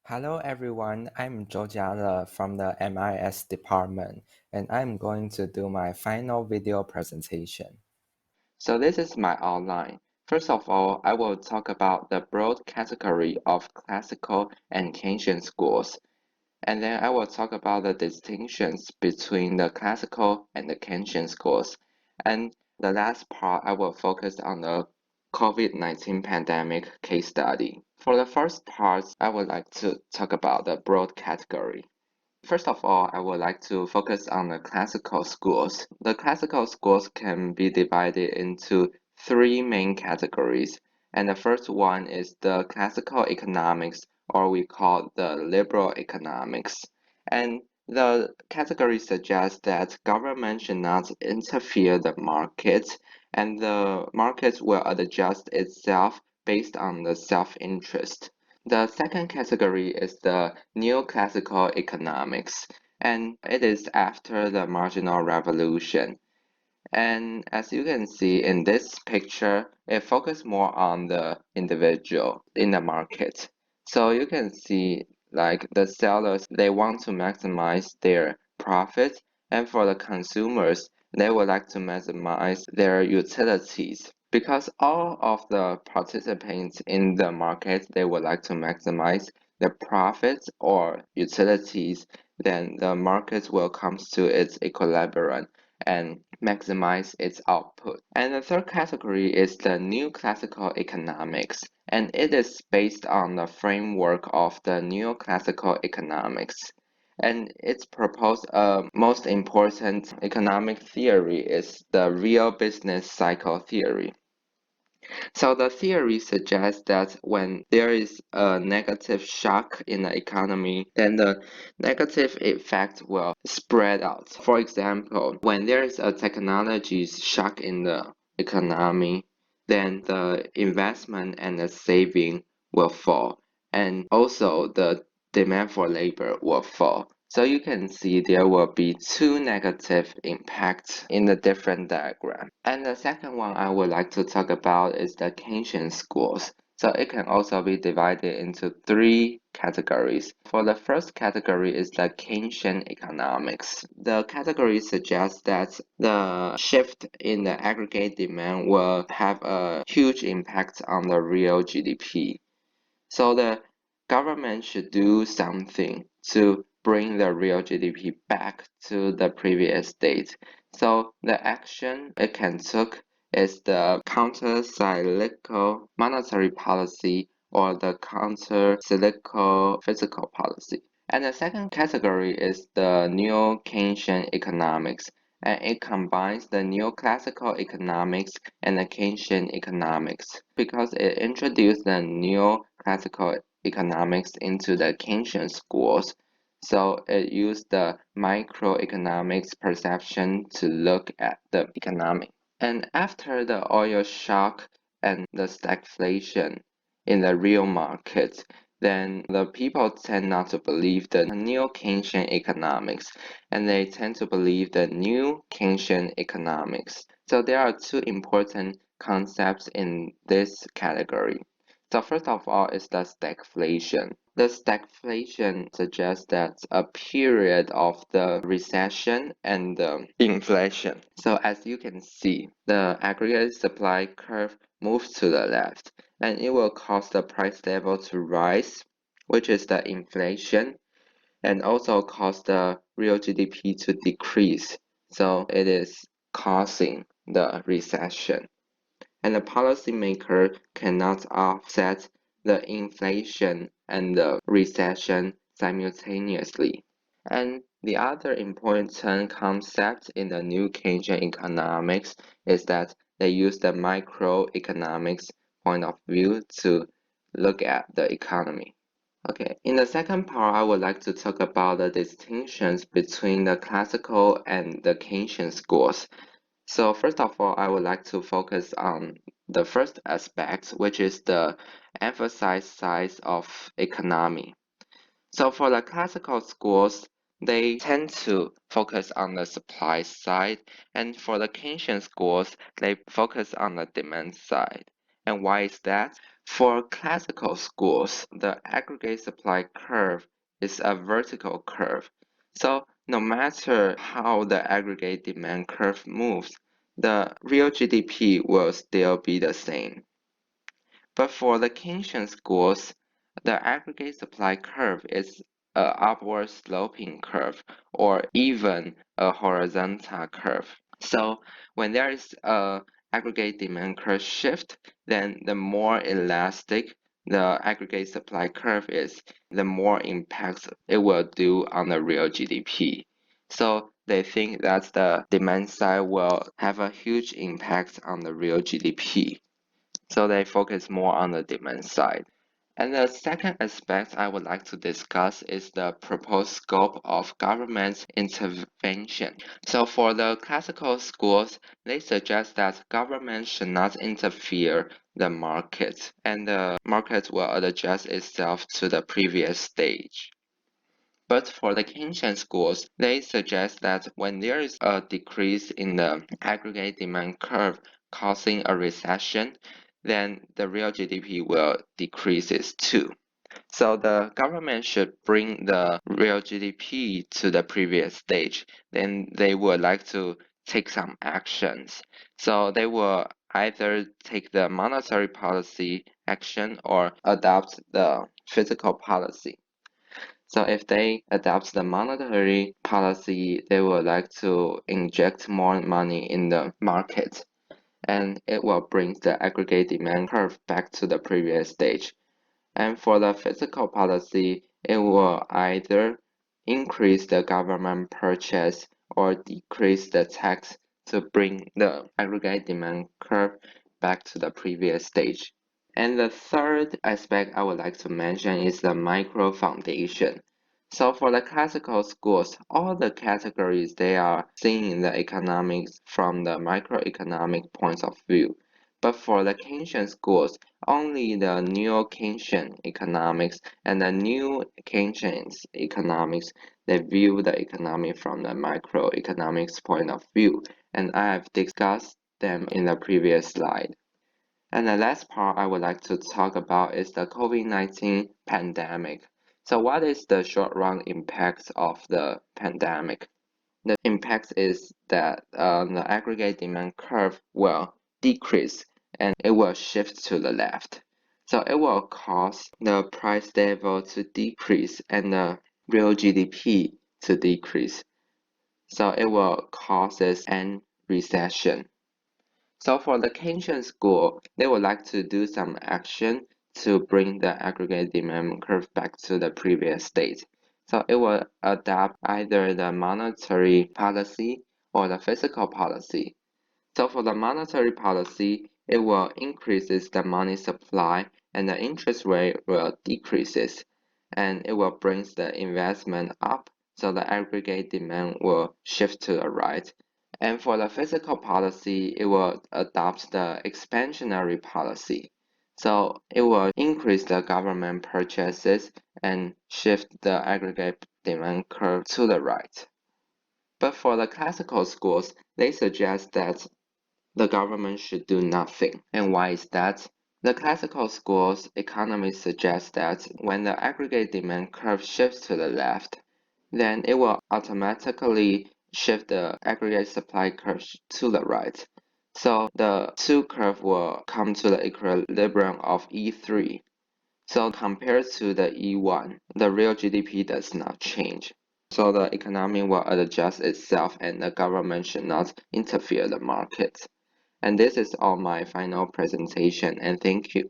Hello everyone, I'm Zhou Jiale from the MIS department, and I'm going to do my final video presentation. So this is my outline. First of all, I will talk about the broad category of classical and Keynesian schools, and then I will talk about the distinctions between the classical and the Keynesian schools. And the last part, I will focus on the COVID-19 pandemic case study. For the first part, I would like to talk about the broad category. First of all, I would like to focus on the classical schools. The classical schools can be divided into three main categories. And the first one is the classical economics, or we call the liberal economics. And the category suggests that government should not interfere the market, and the market will adjust itself based on the self-interest. The second category is the neoclassical economics, and it is after the marginal revolution. And as you can see in this picture, it focuses more on the individual in the market. So you can see like the sellers, they want to maximize their profit, and for the consumers, they would like to maximize their utilities. Because all of the participants in the market, they would like to maximize the profits or utilities, then the market will come to its equilibrium and maximize its output. And the third category is the new classical economics, and it is based on the framework of the neoclassical economics. And its proposed most important economic theory is the real business cycle theory. So the theory suggests that when there is a negative shock in the economy, then the negative effect will spread out. For example, when there is a technology shock in the economy, then the investment and the saving will fall, and also the demand for labor will fall. So you can see there will be two negative impacts in the different diagram. And the second one I would like to talk about is the Keynesian schools. So it can also be divided into three categories. For the first category is the Keynesian economics. The category suggests that the shift in the aggregate demand will have a huge impact on the real GDP. So the government should do something to bring the real GDP back to the previous state. So the action it can take is the counter-cyclical monetary policy or the counter-cyclical fiscal policy. And the second category is the neo-Keynesian economics, and it combines the neoclassical economics and the Keynesian economics because it introduced the neoclassical economics into the Keynesian schools. So it used the microeconomics perception to look at the economic. And after the oil shock and the stagflation in the real market, then the people tend not to believe the neo-Keynesian economics, and they tend to believe the new Keynesian economics. So there are two important concepts in this category. So first of all is the stagflation. The stagflation suggests that a period of the recession and the inflation. So as you can see, the aggregate supply curve moves to the left, and it will cause the price level to rise, which is the inflation, and also cause the real GDP to decrease. So it is causing the recession. And the policymaker cannot offset the inflation and the recession simultaneously. And the other important concept in the new Keynesian economics is that they use the microeconomics point of view to look at the economy. Okay, in the second part, I would like to talk about the distinctions between the classical and the Keynesian schools. So first of all, I would like to focus on the first aspect, which is the emphasized size of economy. So for the classical schools, they tend to focus on the supply side, and for the Keynesian schools, they focus on the demand side. And why is that? For classical schools, the aggregate supply curve is a vertical curve. So no matter how the aggregate demand curve moves, the real GDP will still be the same. But for the Keynesian schools, the aggregate supply curve is an upward sloping curve or even a horizontal curve. So when there is a aggregate demand curve shift, then the more elastic the aggregate supply curve is, the more impacts it will do on the real GDP. So they think that the demand side will have a huge impact on the real GDP. So they focus more on the demand side. And the second aspect I would like to discuss is the proposed scope of government intervention. So for the classical schools, they suggest that government should not interfere the market, and the market will adjust itself to the previous stage. But for the Keynesian schools, they suggest that when there is a decrease in the aggregate demand curve causing a recession, then the real GDP will decrease too. So the government should bring the real GDP to the previous stage. Then they would like to take some actions. So they will either take the monetary policy action or adopt the fiscal policy. So if they adopt the monetary policy, they would like to inject more money in the market, and it will bring the aggregate demand curve back to the previous stage. And for the fiscal policy, it will either increase the government purchase or decrease the tax to bring the aggregate demand curve back to the previous stage. And the third aspect I would like to mention is the micro foundation. So for the classical schools, all the categories they are seeing the economics from the microeconomic points of view. But for the Keynesian schools, only the neo-Keynesian economics and the new Keynesian economics, they view the economy from the microeconomics point of view. And I have discussed them in the previous slide. And the last part I would like to talk about is the COVID-19 pandemic. So what is the short-run impacts of the pandemic? The impact is that the aggregate demand curve will decrease and it will shift to the left. So it will cause the price level to decrease and the real GDP to decrease. So it will cause an recession. So for the Keynesian school, they would like to do some action to bring the aggregate demand curve back to the previous state. So it will adopt either the monetary policy or the fiscal policy. So for the monetary policy, it will increases the money supply and the interest rate will decreases, and it will brings the investment up, so the aggregate demand will shift to the right. And for the fiscal policy, it will adopt the expansionary policy. So it will increase the government purchases and shift the aggregate demand curve to the right. But for the classical schools, they suggest that the government should do nothing. And why is that? The classical schools economists suggest that when the aggregate demand curve shifts to the left, then it will automatically shift the aggregate supply curve to the right. So the two curve will come to the equilibrium of E3. So compared to the E1, the real GDP does not change. So the economy will adjust itself and the government should not interfere the market. And this is all my final presentation, and thank you.